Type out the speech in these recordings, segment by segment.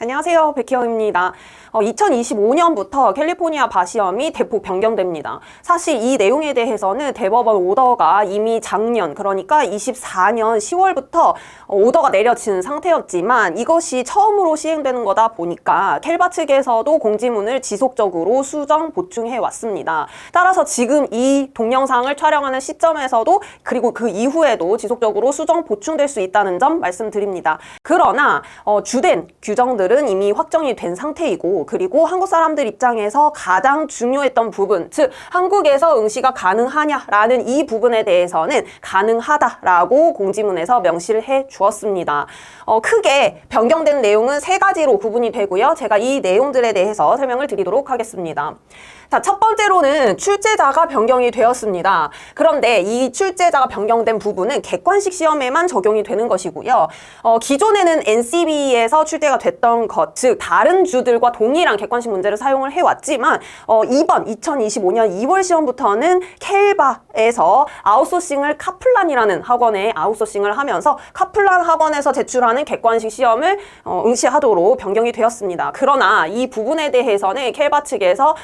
안녕하세요. 백희영입니다. 2025년부터 캘리포니아 바시험이 대폭 변경됩니다. 사실 이 내용에 대해서는 대법원 오더가 이미 작년, 그러니까 24년 10월부터 오더가 내려진 상태였지만 이것이 처음으로 시행되는 거다 보니까 캘바 측에서도 공지문을 지속적으로 수정, 보충해 왔습니다. 따라서 지금 이 동영상을 촬영하는 시점에서도 그리고 그 이후에도 지속적으로 수정, 보충될 수 있다는 점 말씀드립니다. 그러나 주된 규정들은 이미 확정이 된 상태이고 그리고 한국 사람들 입장에서 가장 중요했던 부분, 즉 한국에서 응시가 가능하냐라는 이 부분에 대해서는 가능하다라고 공지문에서 명시를 해 주었습니다. 크게 변경된 내용은 세 가지로 구분이 되고요. 제가 이 내용들에 대해서 설명을 드리도록 하겠습니다. 자, 첫 번째로는 출제자가 변경이 되었습니다. 그런데 이 출제자가 변경된 부분은 객관식 시험에만 적용이 되는 것이고요. 기존에는 NCB에서 출제가 됐던 것, 즉 다른 주들과 동일한 객관식 문제를 사용을 해왔지만 이번 2025년 2월 시험부터는 캘바에서 아웃소싱을 카플란이라는 학원에 아웃소싱을 하면서 카플란 학원에서 제출하는 객관식 시험을 응시하도록 변경이 되었습니다. 그러나 이 부분에 대해서는 캘바 측에서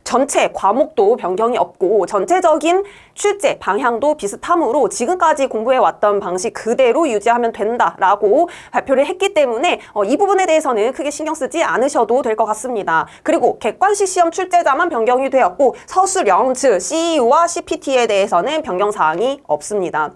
전체 과목도 변경이 없고 전체적인 출제 방향도 비슷하므로 지금까지 공부해왔던 방식 그대로 유지하면 된다라고 발표를 했기 때문에 이 부분에 대해서는 크게 신경 쓰지 않으셔도 될 것 같습니다. 그리고 객관식 시험 출제자만 변경이 되었고 서술형, 즉 CEU와 CPT에 대해서는 변경사항이 없습니다.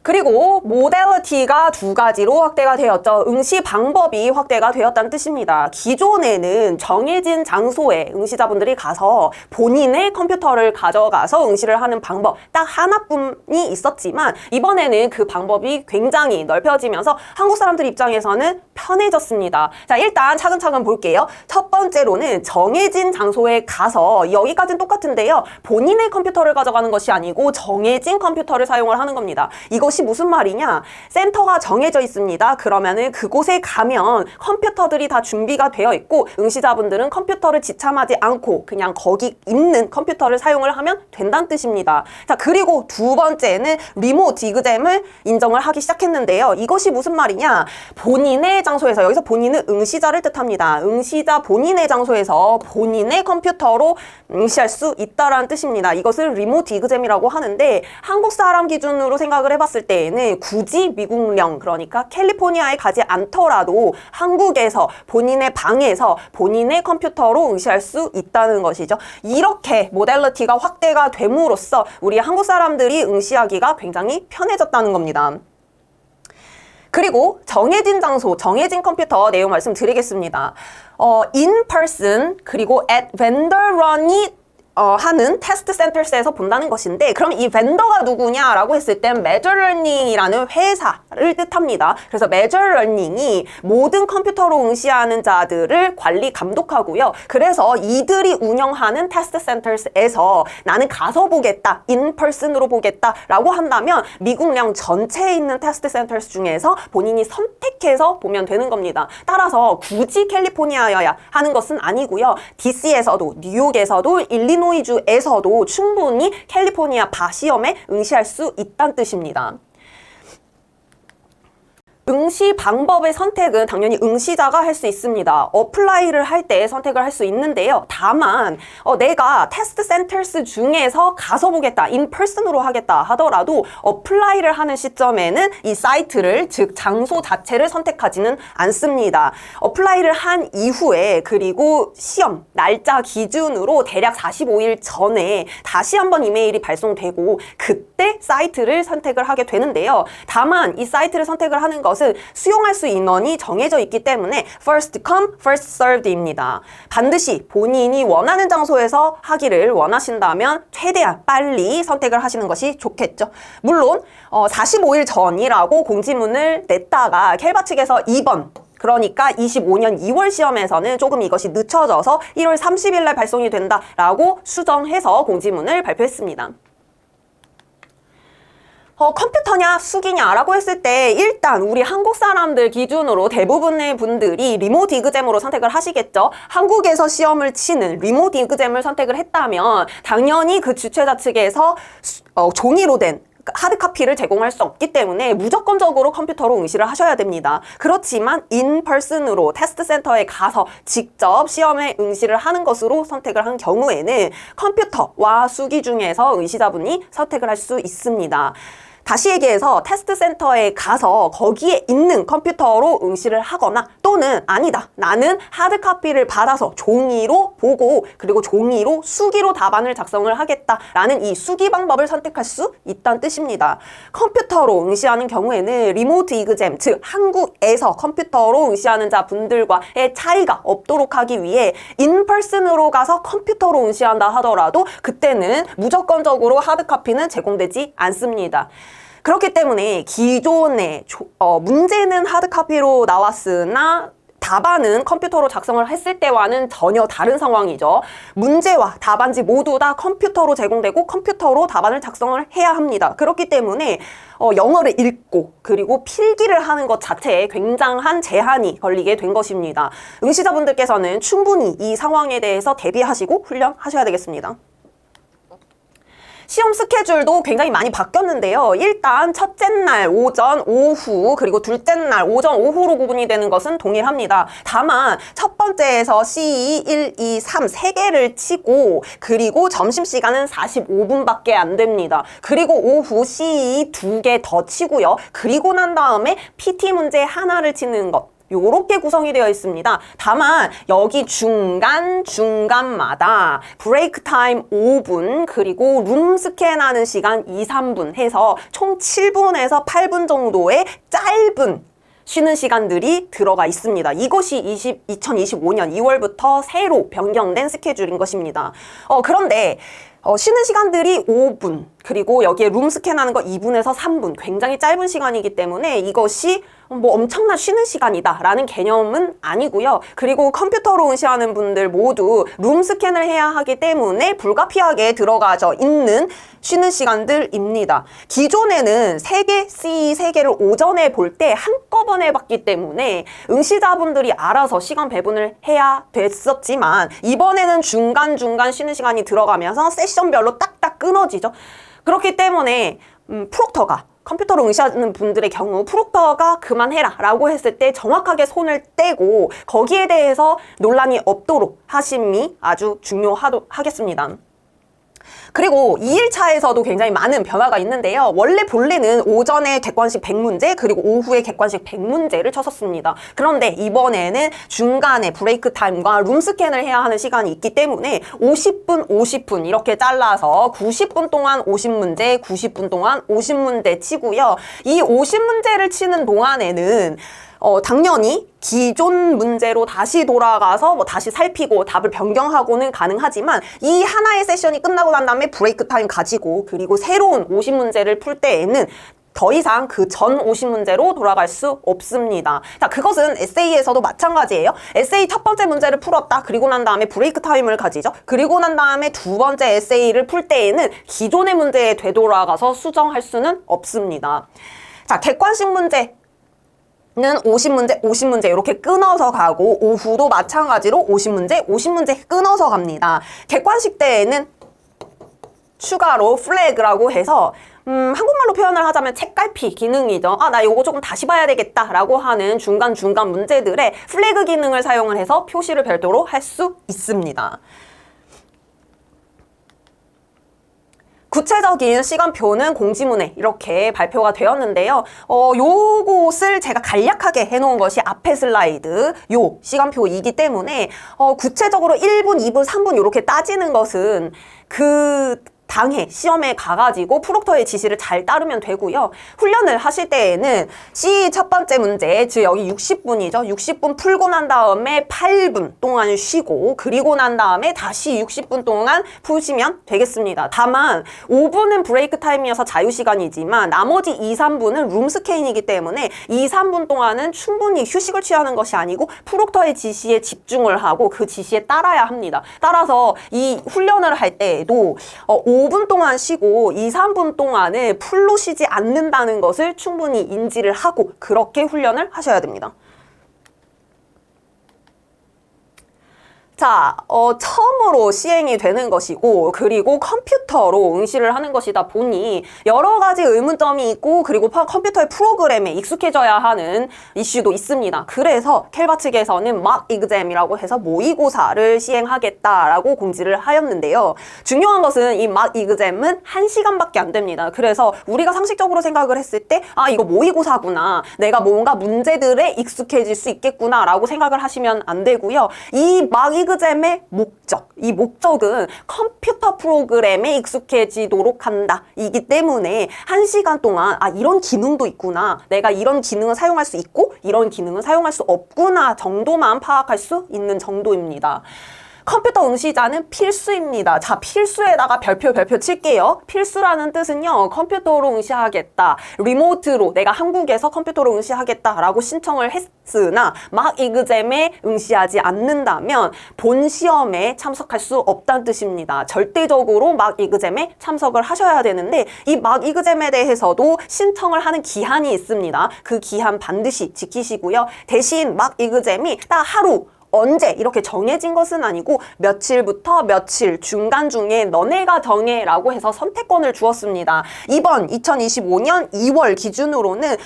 그리고 모델리티가 두 가지로 확대가 되었죠. 응시 방법이 확대가 되었다는 뜻입니다. 기존에는 정해진 장소에 응시자분들이 가서 본인의 컴퓨터를 가져가서 응시를 하는 방법 딱 하나뿐이 있었지만 이번에는 그 방법이 굉장히 넓혀지면서 한국 사람들 입장에서는 편해졌습니다. 자, 일단 차근차근 볼게요. 첫 번째로는 정해진 장소에 가서 여기까지는 똑같은데요. 본인의 컴퓨터를 가져가는 것이 아니고 정해진 컴퓨터를 사용을 하는 겁니다. 이것이 무슨 말이냐? 센터가 정해져 있습니다. 그러면은 그곳에 가면 컴퓨터들이 다 준비가 되어 있고 응시자분들은 컴퓨터를 지참하지 않고 그냥 거기 있는 컴퓨터를 사용을 하면 된다는 뜻입니다. 자, 그리고 두 번째는 리모트 이그잼을 인정을 하기 시작했는데요. 이것이 무슨 말이냐? 본인의 장소에서, 여기서 본인은 응시자를 뜻합니다. 응시자 본인의 장소에서 본인의 컴퓨터로 응시할 수 있다라는 뜻입니다. 이것을 리모트 이그잼이라고 하는데 한국 사람 기준으로 생각을 해봤을 때에는 굳이 미국령, 그러니까 캘리포니아에 가지 않더라도 한국에서 본인의 방에서 본인의 컴퓨터로 응시할 수 있다는 것이죠. 이렇게 모델리티가 확대가 됨으로써 우리 한국 사람들이 응시하기가 굉장히 편해졌다는 겁니다. 그리고 정해진 장소, 정해진 컴퓨터 내용 말씀드리겠습니다. in person 그리고 at vendor run이 하는 테스트 센터스에서 본다는 것인데 그럼 이 벤더가 누구냐라고 했을 땐 메저러닝이라는 회사를 뜻합니다. 그래서 메저러닝이 모든 컴퓨터로 응시하는 자들을 관리 감독하고요. 그래서 이들이 운영하는 테스트 센터스에서 나는 가서 보겠다, 인퍼슨으로 보겠다라고 한다면 미국령 전체에 있는 테스트 센터스 중에서 본인이 선택해서 보면 되는 겁니다. 따라서 굳이 캘리포니아여야 하는 것은 아니고요. DC에서도, 뉴욕에서도, 일리노이주에서도 충분히 캘리포니아 바시험에 응시할 수 있다는 뜻입니다. 응시 방법의 선택은 당연히 응시자가 할 수 있습니다. 어플라이를 할 때 선택을 할 수 있는데요. 다만 내가 테스트 센터스 중에서 가서 보겠다, 인퍼슨으로 하겠다 하더라도 어플라이를 하는 시점에는 이 사이트를, 즉 장소 자체를 선택하지는 않습니다. 어플라이를 한 이후에 그리고 시험 날짜 기준으로 대략 45일 전에 다시 한번 이메일이 발송되고 그때 사이트를 선택을 하게 되는데요. 다만 이 사이트를 선택을 하는 것은 수용할 수 인원이 정해져 있기 때문에 first come, first served입니다. 반드시 본인이 원하는 장소에서 하기를 원하신다면 최대한 빨리 선택을 하시는 것이 좋겠죠. 물론 45일 전이라고 공지문을 냈다가 캘바 측에서 이번 그러니까 25년 2월 시험에서는 조금 이것이 늦춰져서 1월 30일 날 발송이 된다라고 수정해서 공지문을 발표했습니다. 컴퓨터냐 수기냐라고 했을 때 일단 우리 한국 사람들 기준으로 대부분의 분들이 리모트 이그잼으로 선택을 하시겠죠. 한국에서 시험을 치는 리모트 이그잼을 선택을 했다면 당연히 그 주최자 측에서 종이로 된 하드카피를 제공할 수 없기 때문에 무조건적으로 컴퓨터로 응시를 하셔야 됩니다. 그렇지만 인펄슨으로 테스트 센터에 가서 직접 시험에 응시를 하는 것으로 선택을 한 경우에는 컴퓨터와 수기 중에서 응시자분이 선택을 할 수 있습니다. 다시 얘기해서 테스트 센터에 가서 거기에 있는 컴퓨터로 응시를 하거나 또는 아니다, 나는 하드카피를 받아서 종이로 보고 그리고 종이로 수기로 답안을 작성을 하겠다라는 이 수기 방법을 선택할 수 있다는 뜻입니다. 컴퓨터로 응시하는 경우에는 리모트 이그잼, 즉 한국에서 컴퓨터로 응시하는 자분들과의 차이가 없도록 하기 위해 인펄슨으로 가서 컴퓨터로 응시한다 하더라도 그때는 무조건적으로 하드카피는 제공되지 않습니다. 그렇기 때문에 기존에 문제는 하드카피로 나왔으나 답안은 컴퓨터로 작성을 했을 때와는 전혀 다른 상황이죠. 문제와 답안지 모두 다 컴퓨터로 제공되고 컴퓨터로 답안을 작성을 해야 합니다. 그렇기 때문에 영어를 읽고 그리고 필기를 하는 것 자체에 굉장한 제한이 걸리게 된 것입니다. 응시자분들께서는 충분히 이 상황에 대해서 대비하시고 훈련하셔야 되겠습니다. 시험 스케줄도 굉장히 많이 바뀌었는데요. 일단 첫째 날 오전, 오후, 그리고 둘째 날 오전, 오후로 구분이 되는 것은 동일합니다. 다만 첫 번째에서 C2, 1, 2, 3 3개를 치고 그리고 점심시간은 45분밖에 안 됩니다. 그리고 오후 C2 2개 더 치고요. 그리고 난 다음에 PT 문제 하나를 치는 것. 요렇게 구성이 되어 있습니다. 다만 여기 중간마다 브레이크 타임 5분 그리고 룸 스캔하는 시간 2, 3분 해서 총 7분에서 8분 정도의 짧은 쉬는 시간들이 들어가 있습니다. 이것이 2025년 2월부터 새로 변경된 스케줄인 것입니다. 그런데 쉬는 시간들이 5분 그리고 여기에 룸 스캔하는 거 2분에서 3분 굉장히 짧은 시간이기 때문에 이것이 뭐 엄청난 쉬는 시간이다 라는 개념은 아니고요. 그리고 컴퓨터로 응시하는 분들 모두 룸 스캔을 해야 하기 때문에 불가피하게 들어가져 있는 쉬는 시간들입니다. 기존에는 3개, C 3개를 오전에 볼 때 한꺼번에 봤기 때문에 응시자분들이 알아서 시간 배분을 해야 됐었지만 이번에는 중간중간 쉬는 시간이 들어가면서 세션별로 딱딱 끊어지죠. 그렇기 때문에 프록터가 컴퓨터로 응시하는 분들의 경우 프록터가 그만해라 라고 했을 때 정확하게 손을 떼고 거기에 대해서 논란이 없도록 하심이 아주 중요하겠습니다. 그리고 2일차에서도 굉장히 많은 변화가 있는데요. 원래 본래는 오전에 객관식 100문제 그리고 오후에 객관식 100문제를 쳤었습니다. 그런데 이번에는 중간에 브레이크 타임과 룸 스캔을 해야 하는 시간이 있기 때문에 50분, 50분 이렇게 잘라서 90분 동안 50문제, 90분 동안 50문제 치고요. 이 50문제를 치는 동안에는 당연히 기존 문제로 다시 돌아가서 다시 살피고 답을 변경하고는 가능하지만 이 하나의 세션이 끝나고 난 다음에 브레이크 타임 가지고 그리고 새로운 50문제를 풀 때에는 더 이상 그 전 50문제로 돌아갈 수 없습니다. 자, 그것은 에세이에서도 마찬가지예요. 에세이 첫 번째 문제를 풀었다. 그리고 난 다음에 브레이크 타임을 가지죠. 그리고 난 다음에 두 번째 에세이를 풀 때에는 기존의 문제에 되돌아가서 수정할 수는 없습니다. 자, 객관식 문제 는 50문제, 50문제 이렇게 끊어서 가고 오후도 마찬가지로 50문제, 50문제 끊어서 갑니다. 객관식 때에는 추가로 플래그라고 해서 한국말로 표현을 하자면 책갈피 기능이죠. 나 이거 조금 다시 봐야 되겠다 라고 하는 중간중간 문제들의 플래그 기능을 사용을 해서 표시를 별도로 할 수 있습니다. 구체적인 시간표는 공지문에 이렇게 발표가 되었는데요. 요것을 제가 간략하게 해놓은 것이 앞에 슬라이드 요 시간표이기 때문에 구체적으로 1분, 2분, 3분 이렇게 따지는 것은 그 당해 시험에 가가지고 프록터의 지시를 잘 따르면 되고요. 훈련을 하실 때에는 C 첫 번째 문제, 즉 여기 60분이죠. 60분 풀고 난 다음에 8분 동안 쉬고 그리고 난 다음에 다시 60분 동안 푸시면 되겠습니다. 다만 5분은 브레이크 타임이어서 자유시간이지만 나머지 2, 3분은 룸 스캔이기 때문에 2, 3분 동안은 충분히 휴식을 취하는 것이 아니고 프록터의 지시에 집중을 하고 그 지시에 따라야 합니다. 따라서 이 훈련을 할 때에도 5분 동안 쉬고 2, 3분 동안은 풀로 쉬지 않는다는 것을 충분히 인지를 하고 그렇게 훈련을 하셔야 됩니다. 자, 처음으로 시행이 되는 것이고, 그리고 컴퓨터로 응시를 하는 것이다 보니 여러 가지 의문점이 있고, 그리고 컴퓨터의 프로그램에 익숙해져야 하는 이슈도 있습니다. 그래서 켈바 측에서는 막 이그잼이라고 해서 모의고사를 시행하겠다라고 공지를 하였는데요. 중요한 것은 이 막 이그잼은 1시간밖에 안 됩니다. 그래서 우리가 상식적으로 생각을 했을 때, 아, 이거 모의고사구나. 내가 뭔가 문제들에 익숙해질 수 있겠구나 라고 생각을 하시면 안 되고요. 이 막 이그잼의 목적, 이 목적은 컴퓨터 프로그램에 익숙해지도록 한다. 이기 때문에 1시간 동안 아, 이런 기능도 있구나. 내가 이런 기능을 사용할 수 있고 이런 기능을 사용할 수 없구나 정도만 파악할 수 있는 정도입니다. 컴퓨터 응시자는 필수입니다. 자, 필수에다가 별표 칠게요. 필수라는 뜻은요, 컴퓨터로 응시하겠다, 리모트로 내가 한국에서 컴퓨터로 응시하겠다라고 신청을 했으나 막 이그잼에 응시하지 않는다면 본 시험에 참석할 수 없다는 뜻입니다. 절대적으로 막 이그잼에 참석을 하셔야 되는데 이 막 이그잼에 대해서도 신청을 하는 기한이 있습니다. 그 기한 반드시 지키시고요. 대신 막 이그잼이 딱 하루 언제 이렇게 정해진 것은 아니고 며칠부터 며칠 중간 중에 너네가 정해라고 해서 선택권을 주었습니다. 이번 2025년 2월 기준으로는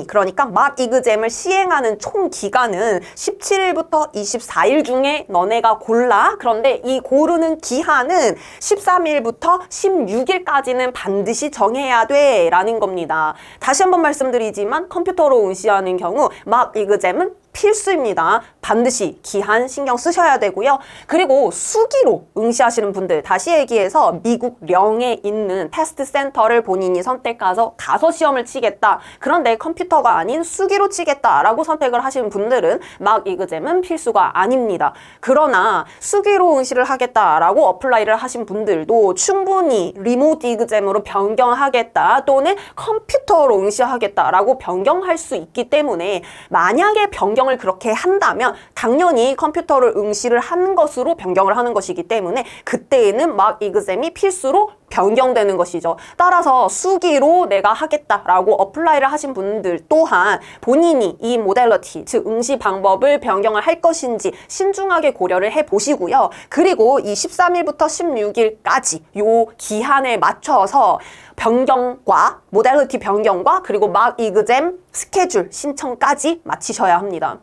그러니까 막 이그잼을 시행하는 총 기간은 17일부터 24일 중에 너네가 골라. 그런데 이 고르는 기한은 13일부터 16일까지는 반드시 정해야 돼 라는 겁니다. 다시 한번 말씀드리지만 컴퓨터로 응시하는 경우 막 이그잼은 필수입니다. 반드시 기한 신경 쓰셔야 되고요. 그리고 수기로 응시하시는 분들, 다시 얘기해서 미국 령에 있는 테스트 센터를 본인이 선택해서 가서 시험을 치겠다. 그런데 컴퓨터가 아닌 수기로 치겠다라고 선택을 하시는 분들은 막 이그잼은 필수가 아닙니다. 그러나 수기로 응시를 하겠다라고 어플라이를 하신 분들도 충분히 리모트 이그잼으로 변경하겠다 또는 컴퓨터로 응시하겠다라고 변경할 수 있기 때문에 만약에 변경을 그렇게 한다면 당연히 컴퓨터를 응시를 하는 것으로 변경을 하는 것이기 때문에 그때에는 막 이그잼이 필수로 변경되는 것이죠. 따라서 수기로 내가 하겠다라고 어플라이를 하신 분들 또한 본인이 이 모델러티, 즉 응시 방법을 변경을 할 것인지 신중하게 고려를 해보시고요. 그리고 이 13일부터 16일까지 요 기한에 맞춰서 변경과 모델리티 변경과 그리고 막 이그잼 스케줄 신청까지 마치셔야 합니다.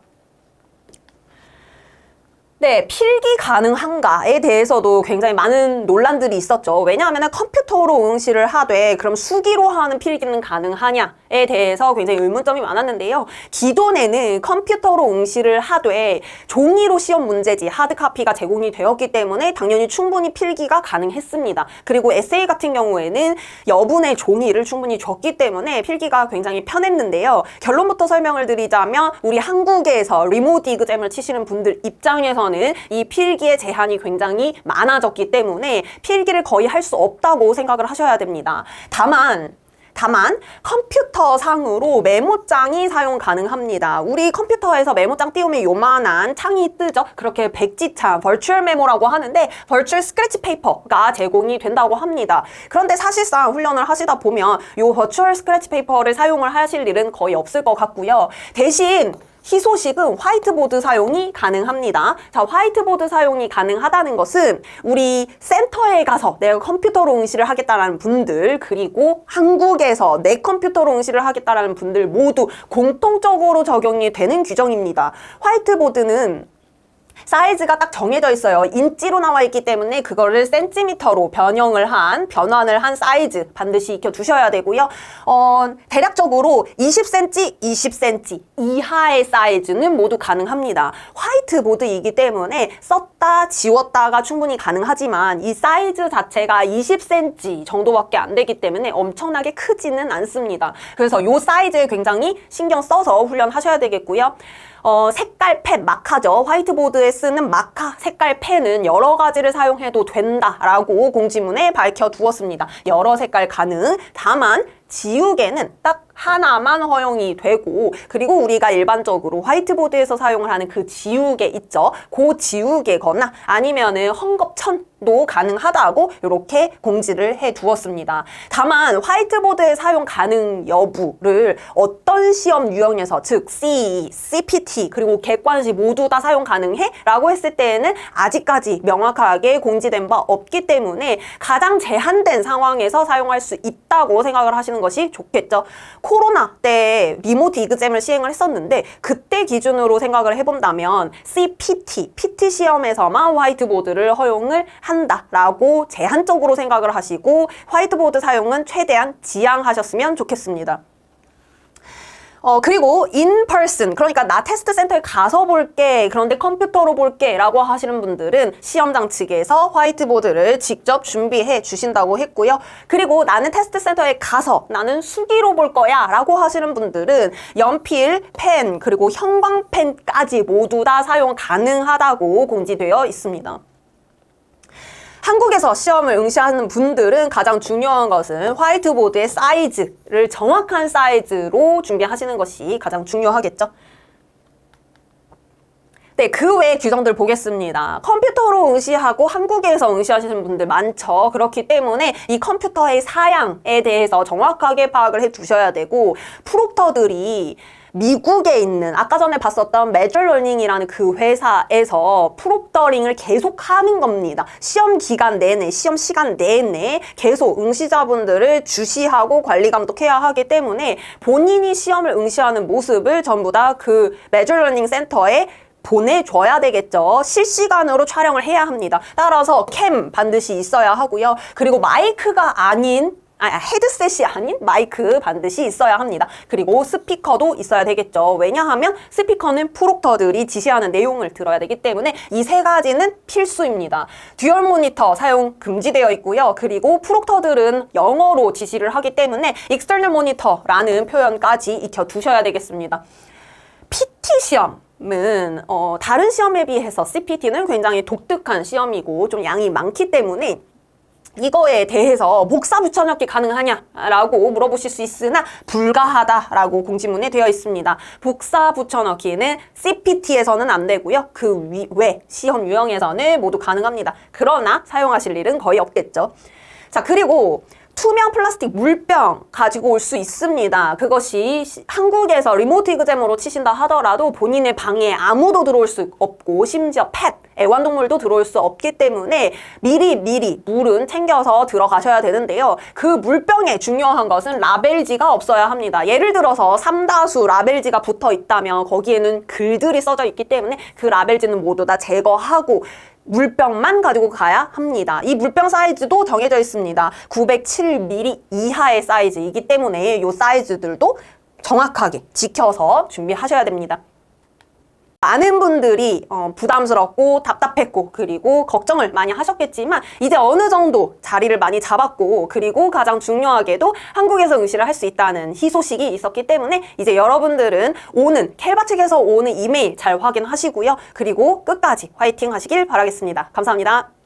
네, 필기 가능한가에 대해서도 굉장히 많은 논란들이 있었죠. 왜냐하면 컴퓨터로 응시를 하되 그럼 수기로 하는 필기는 가능하냐에 대해서 굉장히 의문점이 많았는데요. 기존에는 컴퓨터로 응시를 하되 종이로 시험 문제지 하드카피가 제공이 되었기 때문에 당연히 충분히 필기가 가능했습니다. 그리고 에세이 같은 경우에는 여분의 종이를 충분히 줬기 때문에 필기가 굉장히 편했는데요. 결론부터 설명을 드리자면 우리 한국에서 리모트 이그잼을 치시는 분들 입장에서 이 필기의 제한이 굉장히 많아졌기 때문에 필기를 거의 할 수 없다고 생각을 하셔야 됩니다. 다만 컴퓨터상으로 메모장이 사용 가능합니다. 우리 컴퓨터에서 메모장 띄우면 요만한 창이 뜨죠. 그렇게 백지창, 버추얼 메모라고 하는데 버추얼 스크래치 페이퍼가 제공이 된다고 합니다. 그런데 사실상 훈련을 하시다 보면 요 버추얼 스크래치 페이퍼를 사용을 하실 일은 거의 없을 것 같고요. 대신 희소식은 화이트보드 사용이 가능합니다. 자, 화이트보드 사용이 가능하다는 것은 우리 센터에 가서 내가 컴퓨터로 응시를 하겠다라는 분들, 그리고 한국에서 내 컴퓨터로 응시를 하겠다라는 분들 모두 공통적으로 적용이 되는 규정입니다. 화이트보드는 사이즈가 딱 정해져 있어요. 인치로 나와 있기 때문에 그거를 센티미터로 변환을 한 사이즈 반드시 익혀두셔야 되고요. 대략적으로 20cm, 20cm 이하의 사이즈는 모두 가능합니다. 화이트보드이기 때문에 썼다 지웠다가 충분히 가능하지만 이 사이즈 자체가 20cm 정도밖에 안 되기 때문에 엄청나게 크지는 않습니다. 그래서 이 사이즈에 굉장히 신경 써서 훈련하셔야 되겠고요. 색깔 펜, 마카죠. 화이트보드에 쓰는 마카 색깔 펜은 여러 가지를 사용해도 된다라고 공지문에 밝혀두었습니다. 여러 색깔 가능. 다만 지우개는 딱 하나만 허용이 되고, 그리고 우리가 일반적으로 화이트보드에서 사용을 하는 그 지우개 있죠. 그 지우개거나 아니면은 헝겊천도 가능하다고 이렇게 공지를 해 두었습니다. 다만 화이트보드의 사용 가능 여부를 어떤 시험 유형에서, 즉 CE, CPT 그리고 객관시 모두 다 사용 가능해? 라고 했을 때에는 아직까지 명확하게 공지된 바 없기 때문에 가장 제한된 상황에서 사용할 수 있다고 생각을 하시는 것이 좋겠죠. 코로나 때 리모트 이그잼을 시행을 했었는데 그때 기준으로 생각을 해본다면 CPT, PT 시험에서만 화이트보드를 허용을 한다라고 제한적으로 생각을 하시고 화이트보드 사용은 최대한 지양하셨으면 좋겠습니다. 그리고 in person, 그러니까 나 테스트 센터에 가서 볼게, 그런데 컴퓨터로 볼게 라고 하시는 분들은 시험장 측에서 화이트보드를 직접 준비해 주신다고 했고요. 그리고 나는 테스트 센터에 가서 나는 수기로 볼 거야 라고 하시는 분들은 연필, 펜, 그리고 형광펜까지 모두 다 사용 가능하다고 공지되어 있습니다. 한국에서 시험을 응시하는 분들은 가장 중요한 것은 화이트보드의 사이즈를 정확한 사이즈로 준비하시는 것이 가장 중요하겠죠. 네, 그 외의 규정들 보겠습니다. 컴퓨터로 응시하고 한국에서 응시하시는 분들 많죠. 그렇기 때문에 이 컴퓨터의 사양에 대해서 정확하게 파악을 해 두셔야 되고, 프록터들이 미국에 있는 아까 전에 봤었던 매저러닝이라는 그 회사에서 프록터링을 계속 하는 겁니다. 시험 기간 내내, 시험 시간 내내 계속 응시자분들을 주시하고 관리 감독해야 하기 때문에 본인이 시험을 응시하는 모습을 전부 다 그 매저러닝 센터에 보내줘야 되겠죠. 실시간으로 촬영을 해야 합니다. 따라서 캠 반드시 있어야 하고요. 그리고 마이크가 아닌 헤드셋이 아닌 마이크 반드시 있어야 합니다. 그리고 스피커도 있어야 되겠죠. 왜냐하면 스피커는 프록터들이 지시하는 내용을 들어야 되기 때문에 이 세 가지는 필수입니다. 듀얼 모니터 사용 금지되어 있고요. 그리고 프록터들은 영어로 지시를 하기 때문에 익스터널 모니터라는 표현까지 익혀두셔야 되겠습니다. PT 시험은 다른 시험에 비해서 CPT는 굉장히 독특한 시험이고 좀 양이 많기 때문에 이거에 대해서 목사 붙여넣기 가능하냐라고 물어보실 수 있으나 불가하다라고 공지문에 되어 있습니다. 목사 붙여넣기는 CPT에서는 안 되고요. 그 외 시험 유형에서는 모두 가능합니다. 그러나 사용하실 일은 거의 없겠죠. 자, 그리고 투명 플라스틱 물병 가지고 올 수 있습니다. 그것이 한국에서 리모트 이그잼으로 치신다 하더라도 본인의 방에 아무도 들어올 수 없고 심지어 펫, 애완동물도 들어올 수 없기 때문에 미리 물은 챙겨서 들어가셔야 되는데요. 그 물병에 중요한 것은 라벨지가 없어야 합니다. 예를 들어서 삼다수 라벨지가 붙어 있다면 거기에는 글들이 써져 있기 때문에 그 라벨지는 모두 다 제거하고 물병만 가지고 가야 합니다. 이 물병 사이즈도 정해져 있습니다. 907ml 이하의 사이즈이기 때문에 이 사이즈들도 정확하게 지켜서 준비하셔야 됩니다. 많은 분들이 부담스럽고 답답했고 그리고 걱정을 많이 하셨겠지만 이제 어느 정도 자리를 많이 잡았고, 그리고 가장 중요하게도 한국에서 응시를 할 수 있다는 희소식이 있었기 때문에 이제 여러분들은 켈바 측에서 오는 이메일 잘 확인하시고요. 그리고 끝까지 화이팅 하시길 바라겠습니다. 감사합니다.